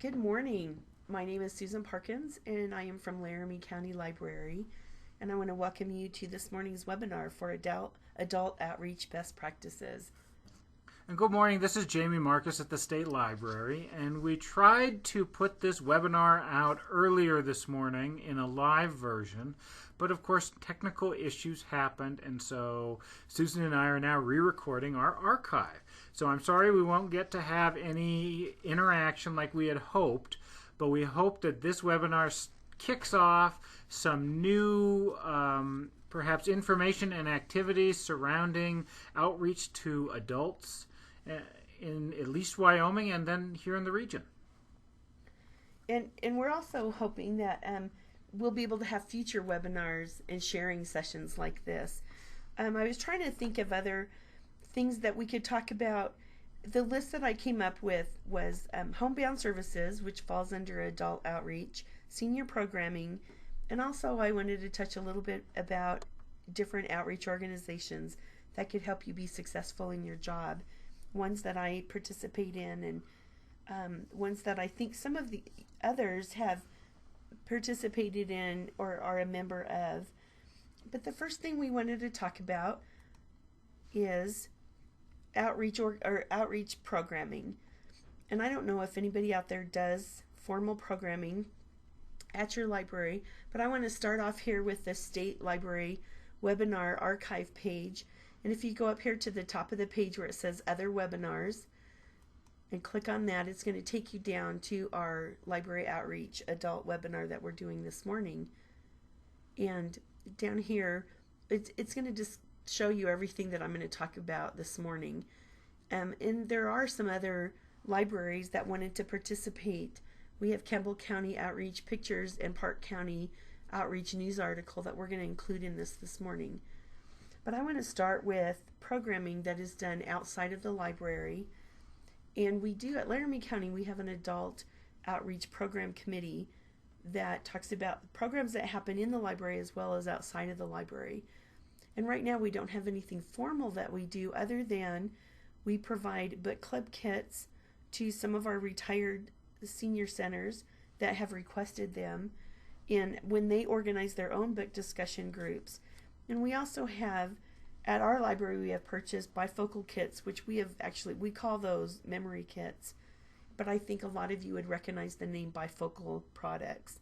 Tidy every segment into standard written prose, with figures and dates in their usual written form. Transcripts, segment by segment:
Good morning. My name is Susan Parkins, and I am from Laramie County Library. And I want to welcome you to this morning's webinar for adult outreach best practices. And good morning, this is Jamie Marcus at the State Library, and we tried to put this webinar out earlier this morning in a live version, but of course technical issues happened, and so Susan and I are now re-recording our archive. So I'm sorry we won't get to have any interaction like we had hoped, but we hope that this webinar kicks off some new perhaps information and activities surrounding outreach to adults in at least Wyoming and then here in the region. And we're also hoping that we'll be able to have future webinars and sharing sessions like this. I was trying to think of other things that we could talk about. The list that I came up with was homebound services, which falls under adult outreach, senior programming, and also I wanted to touch a little bit about different outreach organizations that could help you be successful in your job. Ones that I participate in and ones that I think some of the others have participated in or are a member of. But the first thing we wanted to talk about is outreach or outreach programming. And I don't know if anybody out there does formal programming at your library, but I want to start off here with the State Library webinar archive page. And if you go up here to the top of the page where it says Other Webinars and click on that, it's going to take you down to our Library Outreach Adult webinar that we're doing this morning. And down here, it's going to just show you everything that I'm going to talk about this morning. And there are some other libraries that wanted to participate. We have Campbell County Outreach Pictures and Park County Outreach News article that we're going to include in this morning. But I want to start with programming that is done outside of the library. And we do, at Laramie County, we have an adult outreach program committee that talks about programs that happen in the library as well as outside of the library. And right now we don't have anything formal that we do other than we provide book club kits to some of our retired senior centers that have requested them, and when they organize their own book discussion groups. And we also have, at our library, we have purchased bifocal kits, which we call those memory kits. But I think a lot of you would recognize the name bifocal products.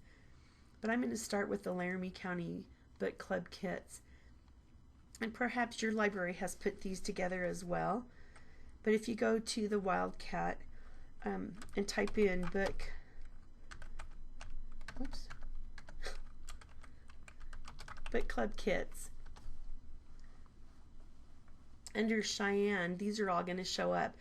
But I'm going to start with the Laramie County Book Club kits. And perhaps your library has put these together as well. But if you go to the Wildcat and type in book club kits, under Cheyenne, these are all going to show up.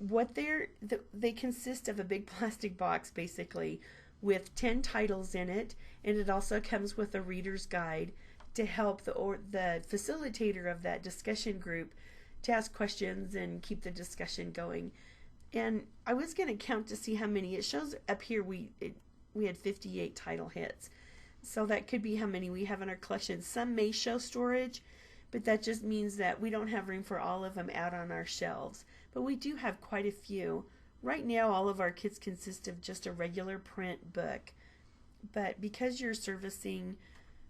They consist of a big plastic box basically with 10 titles in it, and it also comes with a reader's guide to help the facilitator of that discussion group to ask questions and keep the discussion going. And I was going to count to see how many. It shows up here we had 58 title hits. So that could be how many we have in our collection. Some may show storage, but that just means that we don't have room for all of them out on our shelves. But we do have quite a few. Right now, all of our kits consist of just a regular print book. But because you're servicing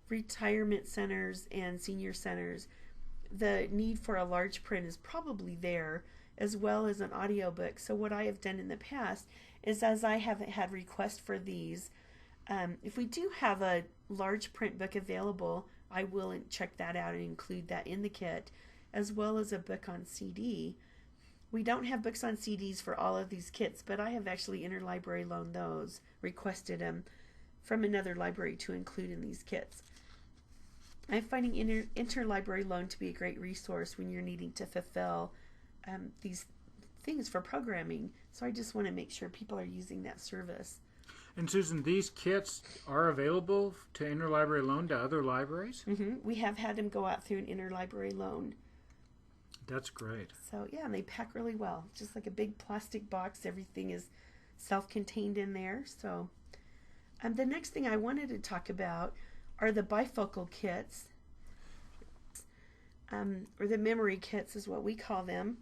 retirement centers and senior centers, the need for a large print is probably there, as well as an audiobook. So what I have done in the past is, as I haven't had requests for these, if we do have a large print book available, I will check that out and include that in the kit, as well as a book on CD. We don't have books on CDs for all of these kits, but I have actually interlibrary loaned those, requested them from another library to include in these kits. I'm finding interlibrary loan to be a great resource when you're needing to fulfill these things for programming. So I just want to make sure people are using that service. And Susan, these kits are available to interlibrary loan to other libraries? Mm-hmm. We have had them go out through an interlibrary loan. That's great. So yeah, and they pack really well. Just like a big plastic box. Everything is self-contained in there. So the next thing I wanted to talk about are the bifocal kits, or the memory kits is what we call them.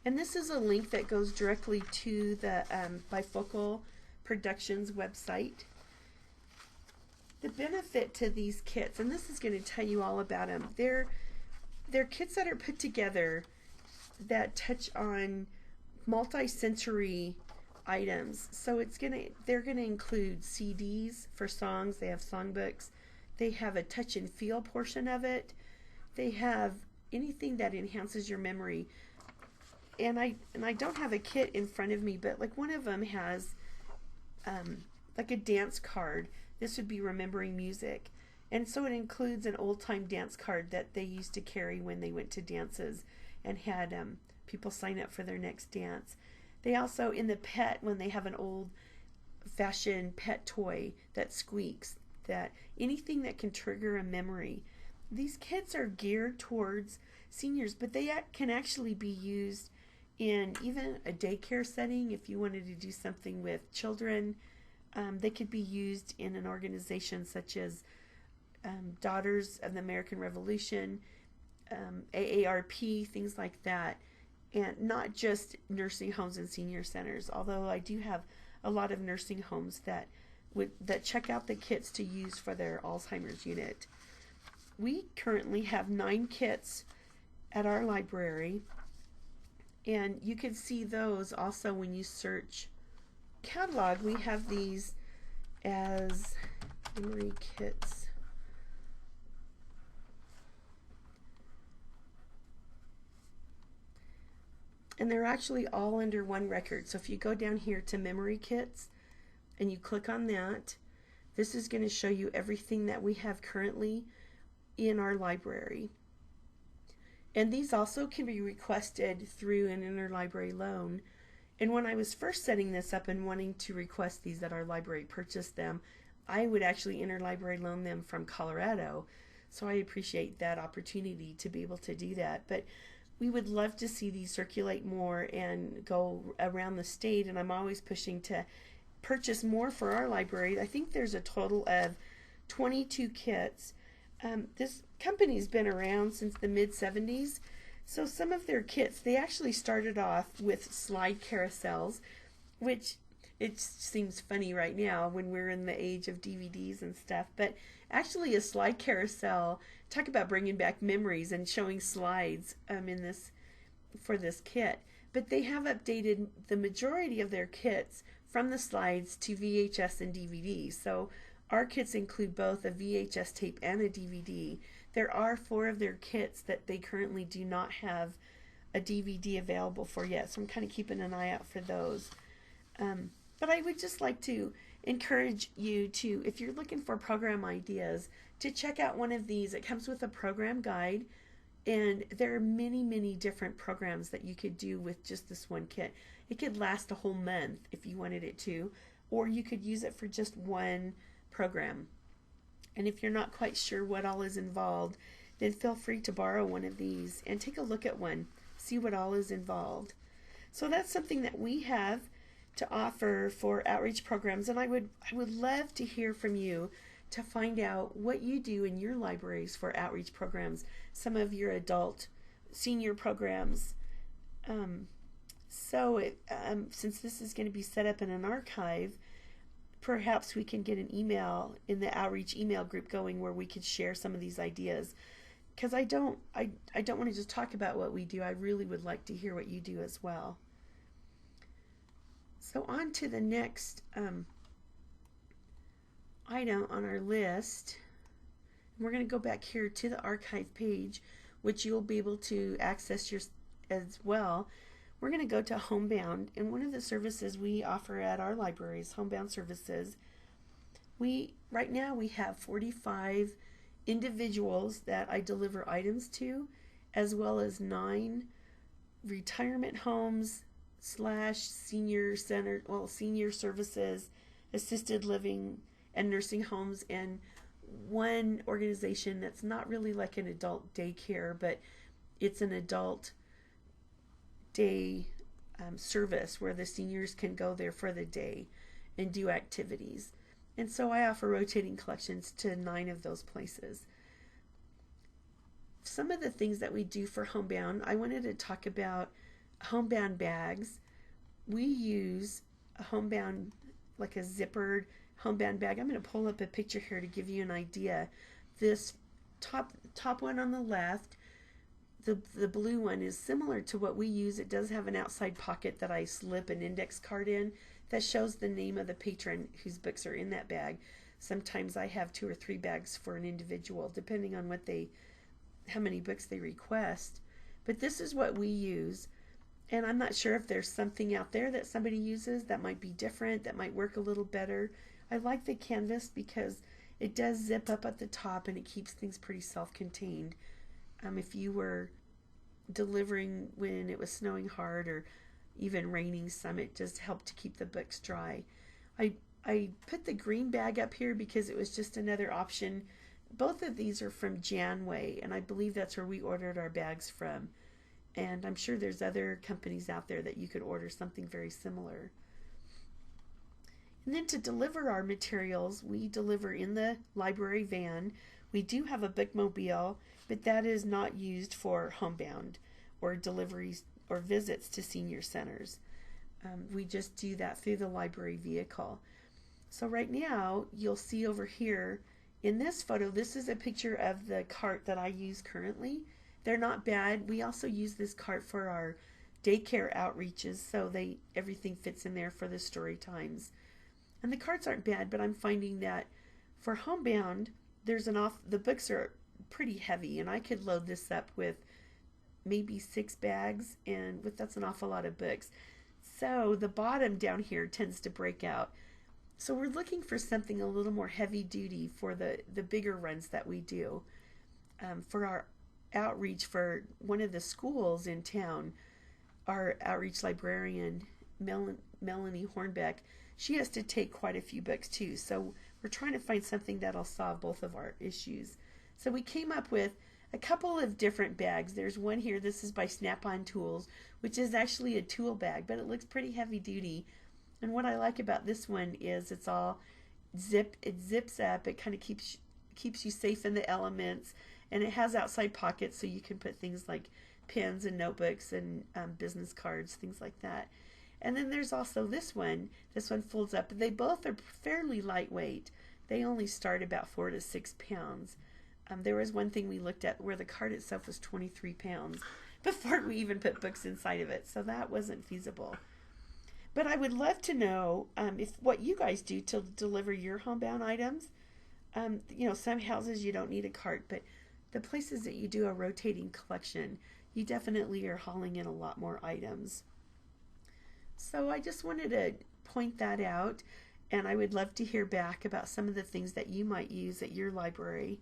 And this is a link that goes directly to the Bifocal Productions website. The benefit to these kits, and this is going to tell you all about them, they're kits that are put together that touch on multi-sensory items. So they're gonna include CDs for songs. They have songbooks. They have a touch and feel portion of it. They have anything that enhances your memory. And I don't have a kit in front of me, but like one of them has like a dance card. This would be remembering music. And so it includes an old-time dance card that they used to carry when they went to dances and had people sign up for their next dance. They also, in the pet, when they have an old-fashioned pet toy that squeaks, that anything that can trigger a memory. These kits are geared towards seniors, but they can actually be used in even a daycare setting. If you wanted to do something with children, they could be used in an organization such as Daughters of the American Revolution, AARP, things like that, and not just nursing homes and senior centers, although I do have a lot of nursing homes that check out the kits to use for their Alzheimer's unit. We currently have 9 kits at our library, and you can see those also when you search catalog. We have these as memory kits. And they're actually all under one record. So if you go down here to memory kits and you click on that, this is going to show you everything that we have currently in our library. And these also can be requested through an interlibrary loan. And when I was first setting this up and wanting to request these at our library, purchase them, I would actually interlibrary loan them from Colorado. So I appreciate that opportunity to be able to do that. But we would love to see these circulate more and go around the state, and I'm always pushing to purchase more for our library. I think there's a total of 22 kits. This company's been around since the mid-70s, so some of their kits, they actually started off with slide carousels, which it seems funny right now when we're in the age of DVDs and stuff, but actually a slide carousel, talk about bringing back memories and showing slides for this kit. But they have updated the majority of their kits from the slides to VHS and DVD. So our kits include both a VHS tape and a DVD. There are 4 of their kits that they currently do not have a DVD available for yet, so I'm kind of keeping an eye out for those. But I would just like to encourage you to, if you're looking for program ideas, to check out one of these. It comes with a program guide, and there are many, many different programs that you could do with just this one kit. It could last a whole month if you wanted it to, or you could use it for just one program. And if you're not quite sure what all is involved, then feel free to borrow one of these and take a look at one, see what all is involved. So that's something that we have to offer for outreach programs, and I would love to hear from you to find out what you do in your libraries for outreach programs, some of your adult senior programs. Since this is going to be set up in an archive, perhaps we can get an email in the outreach email group going where we could share some of these ideas, because I don't want to just talk about what we do. I really would like to hear what you do as well. So on to the next item on our list. We're going to go back here to the archive page, which you'll be able to access as well. We're going to go to Homebound, and one of the services we offer at our library is Homebound services. Right now we have 45 individuals that I deliver items to, as well as 9 retirement homes / senior center, senior services, assisted living, and nursing homes, and one organization that's not really like an adult daycare, but it's an adult day service where the seniors can go there for the day and do activities. And so I offer rotating collections to 9 of those places. Some of the things that we do for Homebound, I wanted to talk about Homebound Bags, we use a homebound, like a zippered homebound bag. I'm going to pull up a picture here to give you an idea. This top one on the left, the blue one, is similar to what we use. It does have an outside pocket that I slip an index card in that shows the name of the patron whose books are in that bag. Sometimes I have 2 or 3 bags for an individual, depending on how many books they request. But this is what we use. And I'm not sure if there's something out there that somebody uses that might be different, that might work a little better. I like the canvas because it does zip up at the top and it keeps things pretty self-contained. If you were delivering when it was snowing hard or even raining some, it just helped to keep the books dry. I put the green bag up here because it was just another option. Both of these are from Janway, and I believe that's where we ordered our bags from. And I'm sure there's other companies out there that you could order something very similar. And then to deliver our materials, we deliver in the library van. We do have a Bookmobile, but that is not used for homebound or deliveries or visits to senior centers. We just do that through the library vehicle. So right now, you'll see over here in this photo, this is a picture of the cart that I use currently. They're not bad. We also use this cart for our daycare outreaches, so everything fits in there for the story times. And the carts aren't bad, but I'm finding that for homebound, the books are pretty heavy, and I could load this up with maybe 6 bags, and that's an awful lot of books. So the bottom down here tends to break out. So we're looking for something a little more heavy duty for the bigger runs that we do. For our outreach for one of the schools in town, our outreach librarian, Melanie Hornbeck, she has to take quite a few books too. So we're trying to find something that'll solve both of our issues. So we came up with a couple of different bags. There's one here, this is by Snap-on Tools, which is actually a tool bag, but it looks pretty heavy duty. And what I like about this one is it's all it zips up, it kind of keeps you safe in the elements, and it has outside pockets so you can put things like pens and notebooks and business cards, things like that. And then there's also this one folds up. They both are fairly lightweight. They only start about 4 to 6 pounds. There was one thing we looked at where the card itself was 23 pounds before we even put books inside of it, so that wasn't feasible. But I would love to know if what you guys do to deliver your homebound items. Some houses you don't need a cart, but the places that you do a rotating collection, you definitely are hauling in a lot more items. So I just wanted to point that out, and I would love to hear back about some of the things that you might use at your library.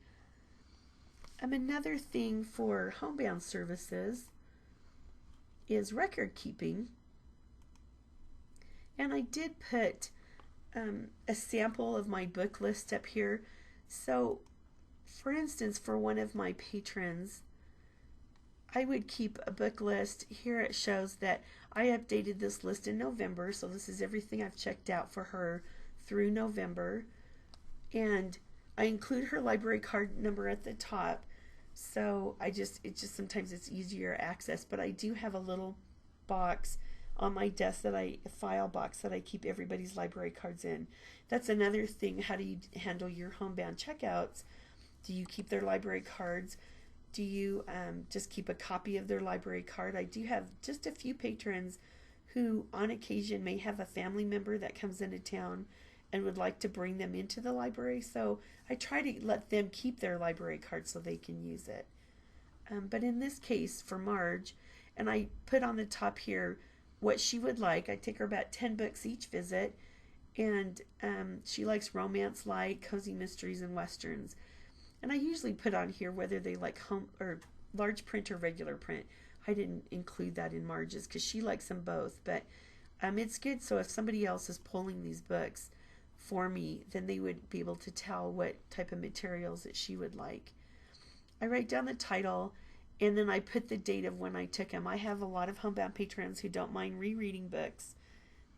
Another thing for homebound services is record keeping. And I did put a sample of my book list up here. So, for instance, for one of my patrons, I would keep a book list. Here it shows that I updated this list in November, so this is everything I've checked out for her through November. And I include her library card number at the top, so sometimes it's easier access, but I do have a little box on my desk a file box that I keep everybody's library cards in. That's another thing. How do you handle your homebound checkouts? Do you keep their library cards? Do you just keep a copy of their library card? I do have just a few patrons who on occasion may have a family member that comes into town and would like to bring them into the library, so I try to let them keep their library card so they can use it. But in this case for Marge, and I put on the top here what she would like. I take her about 10 books each visit, and she likes romance, light, cozy mysteries, and westerns. And I usually put on here whether they like home or large print or regular print. I didn't include that in Marge's because she likes them both, but it's good so if somebody else is pulling these books for me, then they would be able to tell what type of materials that she would like. I write down the title, and then I put the date of when I took them. I have a lot of homebound patrons who don't mind rereading books,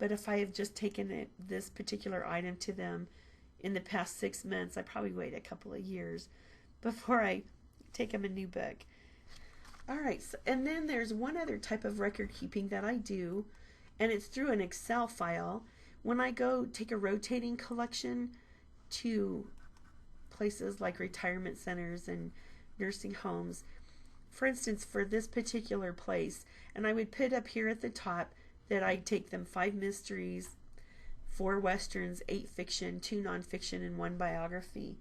but if I have just taken this particular item to them in the past 6 months, I probably wait a couple of years before I take them a new book. All right, so, and then there's one other type of record keeping that I do, and it's through an Excel file. When I go take a rotating collection to places like retirement centers and nursing homes, for instance, for this particular place, and I would put up here at the top that I'd take them 5 mysteries, 4 westerns, 8 fiction, 2 nonfiction, and 1 biography.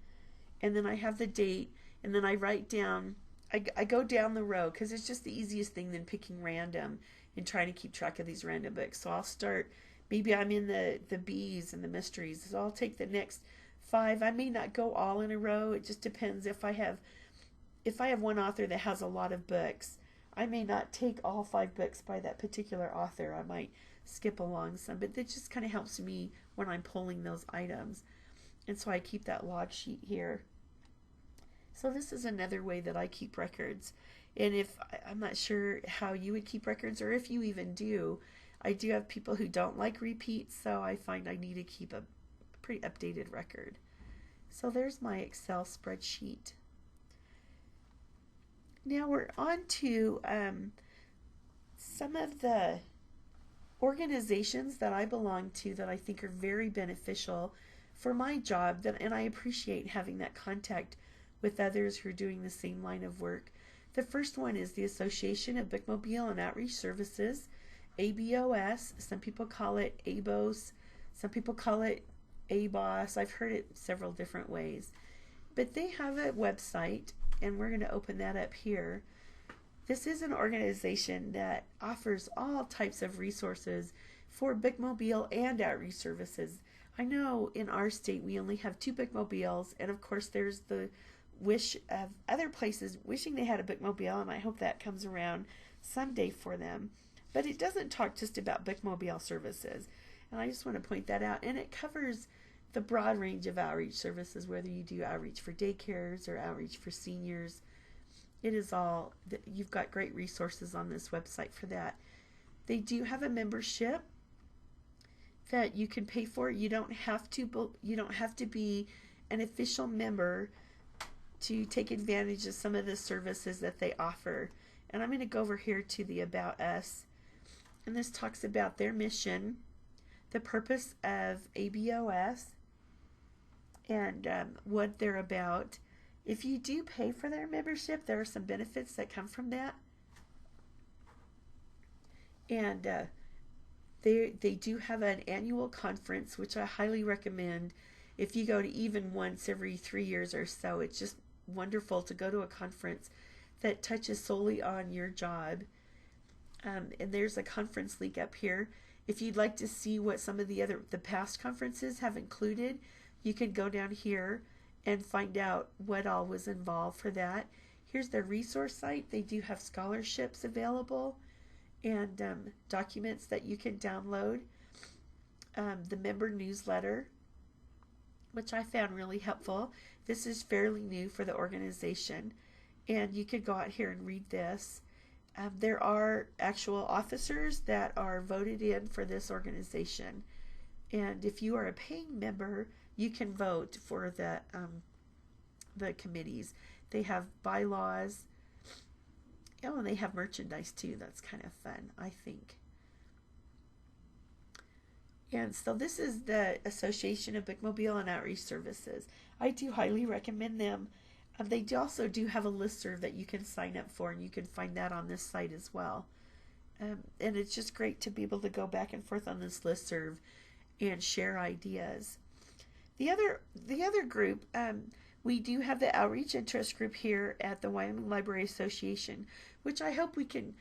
And then I have the date, and then I write down, I go down the row because it's just the easiest thing than picking random and trying to keep track of these random books. So I'll start, maybe I'm in the B's and the mysteries, so I'll take the next 5. I may not go all in a row. It just depends. If I have one author that has a lot of books, I may not take all 5 books by that particular author. I might skip along some, but that just kind of helps me when I'm pulling those items. And so I keep that log sheet here. So this is another way that I keep records. And if I'm not sure how you would keep records, or if you even do, I do have people who don't like repeats, so I find I need to keep a pretty updated record. So there's my Excel spreadsheet. Now we're on to some of the organizations that I belong to that I think are very beneficial for my job, and I appreciate having that contact with others who are doing the same line of work. The first one is the Association of Bookmobile and Outreach Services, ABOS. Some people call it ABOS. Some people call it ABOS. I've heard it several different ways. But they have a website, and we're going to open that up here. This is an organization that offers all types of resources for Bookmobile and outreach services. I know in our state we only have 2 Bookmobiles, and of course there's the wish of other places wishing they had a Bookmobile, and I hope that comes around someday for them. But it doesn't talk just about Bookmobile services, and I just want to point that out. And it covers the broad range of outreach services, whether you do outreach for daycares or outreach for seniors. It is all, you've got great resources on this website for that. They do have a membership that you can pay for. You don't have to be an official member to take advantage of some of the services that they offer. And I'm going to go over here to the About Us, and this talks about their mission, the purpose of ABOS, and what they're about. If you do pay for their membership, there are some benefits that come from that. And they do have an annual conference, which I highly recommend. If you go to even once every 3 years or so, it's just wonderful to go to a conference that touches solely on your job. And there's a conference link up here. If you'd like to see what some of the past conferences have included, you can go down here and find out what all was involved for that. Here's their resource site. They do have scholarships available and documents that you can download. The member newsletter, which I found really helpful. This is fairly new for the organization, and you could go out here and read this. There are actual officers that are voted in for this organization, and if you are a paying member, you can vote for the committees. They have bylaws. Oh, and they have merchandise too. That's kind of fun, I think. And so this is the Association of Bookmobile and Outreach Services. I do highly recommend them. They also do have a listserv that you can sign up for, and you can find that on this site as well. And it's just great to be able to go back and forth on this listserv and share ideas. The other group, we do have the outreach interest group here at the Wyoming Library Association, which I hope we can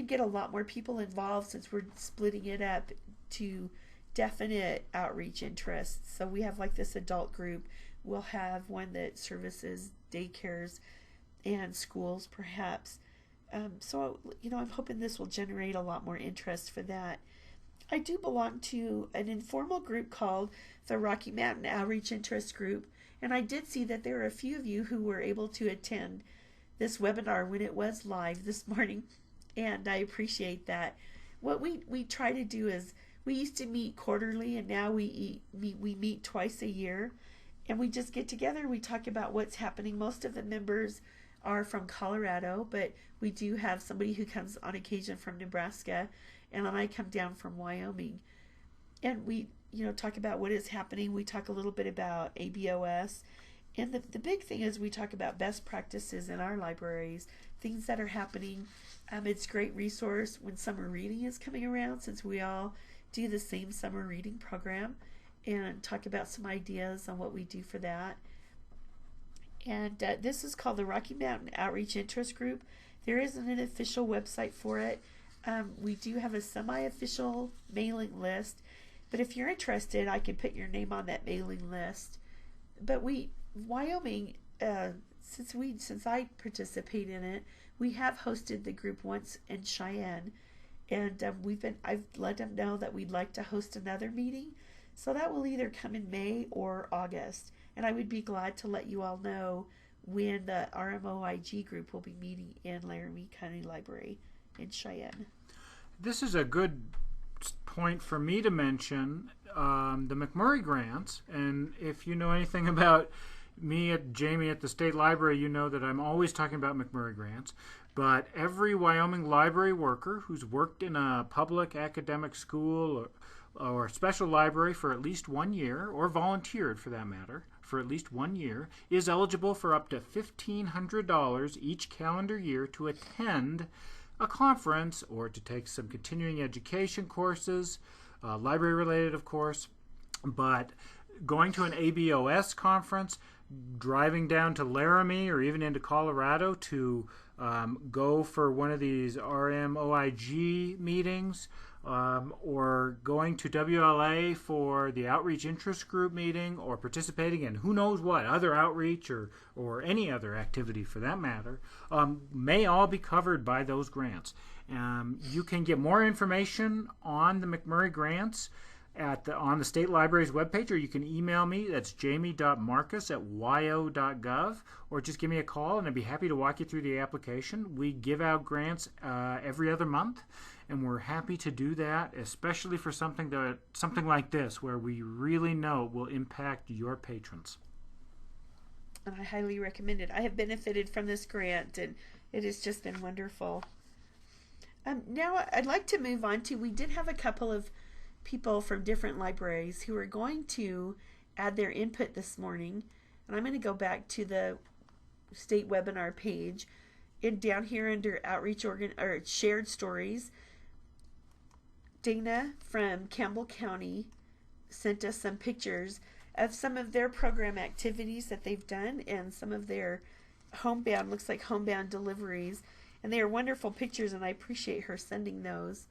get a lot more people involved, since we're splitting it up to definite outreach interests. So we have like this adult group. We'll have one that services daycares and schools, perhaps. So I'm hoping this will generate a lot more interest for that. I do belong to an informal group called the Rocky Mountain Outreach Interest Group, and I did see that there are a few of you who were able to attend this webinar when it was live this morning, and I appreciate that. What we try to do is, we used to meet quarterly, and now we meet twice a year, and we just get together. We talk about what's happening. Most of the members are from Colorado, but we do have somebody who comes on occasion from Nebraska, and I come down from Wyoming. And we, talk about what is happening. We talk a little bit about ABOS. And the big thing is we talk about best practices in our libraries, things that are happening. It's a great resource when summer reading is coming around, since we all do the same summer reading program, and talk about some ideas on what we do for that. And this is called the Rocky Mountain Outreach Interest Group. There isn't an official website for it. We do have a semi-official mailing list, but if you're interested, I can put your name on that mailing list. But Wyoming, since I participate in it, we have hosted the group once in Cheyenne, and I've let them know that we'd like to host another meeting. So that will either come in May or August. And I would be glad to let you all know when the RMOIG group will be meeting in Laramie County Library in Cheyenne. This is a good point for me to mention the Macmurray Grants. And if you know anything about Jamie at the State Library, you know that I'm always talking about Macmurray Grants. But every Wyoming library worker who's worked in a public academic school or special library for at least 1 year, or volunteered for that matter, for at least 1 year, is eligible for up to $1,500 each calendar year to attend a conference or to take some continuing education courses, library related of course, but going to an ABOS conference, driving down to Laramie or even into Colorado to go for one of these RMOIG meetings, or going to WLA for the Outreach Interest Group meeting, or participating in who knows what other outreach or any other activity for that matter, may all be covered by those grants. You can get more information on the Macmurray Grants on the State Library's webpage, or you can email me. That's jamie.marcus@wyo.gov, or just give me a call and I'd be happy to walk you through the application. We give out grants every other month, and we're happy to do that, especially for something like this, where we really know will impact your patrons. And I highly recommend it. I have benefited from this grant, and it has just been wonderful. Now I'd like to move on to, we did have a couple of people from different libraries who are going to add their input this morning, and I'm going to go back to the state webinar page, and down here under outreach or shared stories, Dana from Campbell County sent us some pictures of some of their program activities that they've done and some of their homebound deliveries, and they are wonderful pictures, and I appreciate her sending those.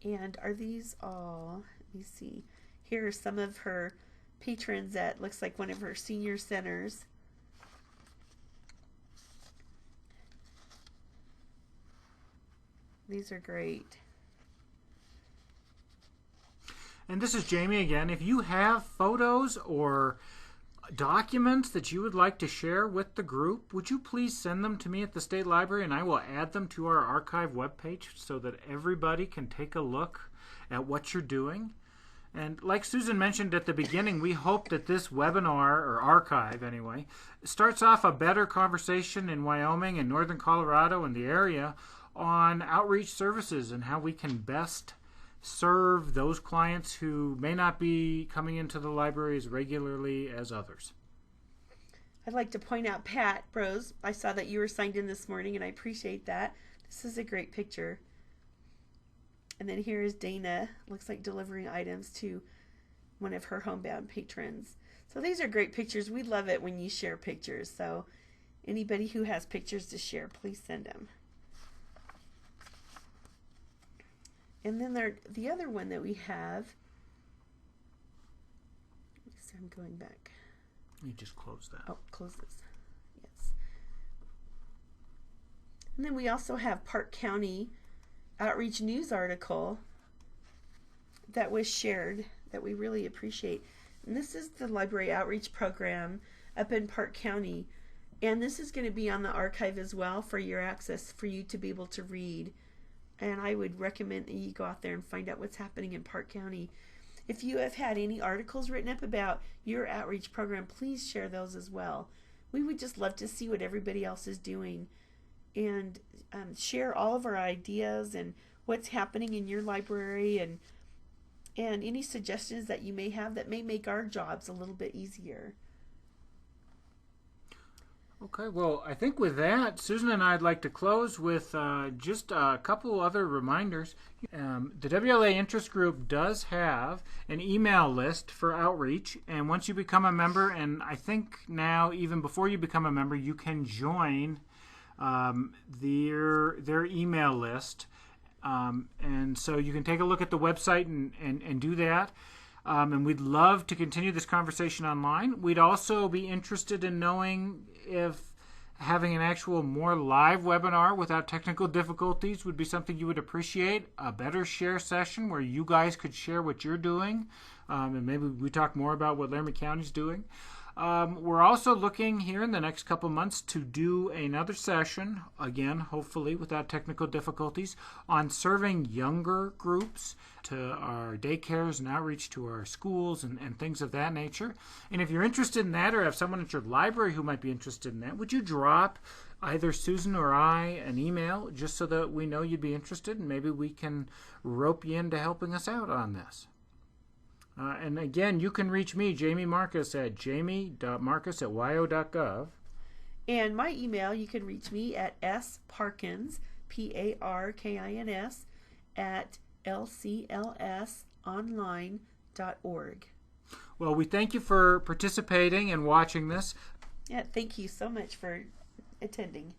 And are these all, let me see, here are some of her patrons at, looks like one of her senior centers. These are great. And this is Jamie again. If you have photos or documents that you would like to share with the group, would you please send them to me at the State Library, and I will add them to our archive webpage so that everybody can take a look at what you're doing. And like Susan mentioned at the beginning, we hope that this webinar, or archive anyway, starts off a better conversation in Wyoming and northern Colorado and the area on outreach services and how we can best serve those clients who may not be coming into the library as regularly as others. I'd like to point out, Pat Bros, I saw that you were signed in this morning, and I appreciate that. This is a great picture. And then here is Dana, looks like delivering items to one of her homebound patrons. So these are great pictures. We love it when you share pictures. So anybody who has pictures to share, please send them. And then the other one that we have, so I'm going back. You just close that. Oh, close this. Yes. And then we also have Park County Outreach News article that was shared that we really appreciate. And this is the library outreach program up in Park County. And this is going to be on the archive as well for your access, for you to be able to read. And I would recommend that you go out there and find out what's happening in Park County. If you have had any articles written up about your outreach program, please share those as well. we would just love to see what everybody else is doing and share all of our ideas and what's happening in your library and any suggestions that you may have that may make our jobs a little bit easier. Okay, well, I think with that, Susan and I'd like to close with just a couple other reminders. The WLA Interest Group does have an email list for outreach, and once you become a member, and I think now even before you become a member, you can join their email list. And so you can take a look at the website and do that. And we'd love to continue this conversation online. We'd also be interested in knowing if having an actual more live webinar without technical difficulties would be something you would appreciate. A better share session where you guys could share what you're doing. And maybe we talk more about what Laramie County's doing. We're also looking here in the next couple months to do another session, again, hopefully without technical difficulties, on serving younger groups to our daycares and outreach to our schools and things of that nature. And if you're interested in that or have someone at your library who might be interested in that, would you drop either Susan or I an email just so that we know you'd be interested and maybe we can rope you into helping us out on this? And again, you can reach me, Jamie Marcus, at jamie.marcus@wyo.gov. And my email, you can reach me at sparkins, Parkins, at lclsonline.org. Well, we thank you for participating and watching this. Yeah, thank you so much for attending.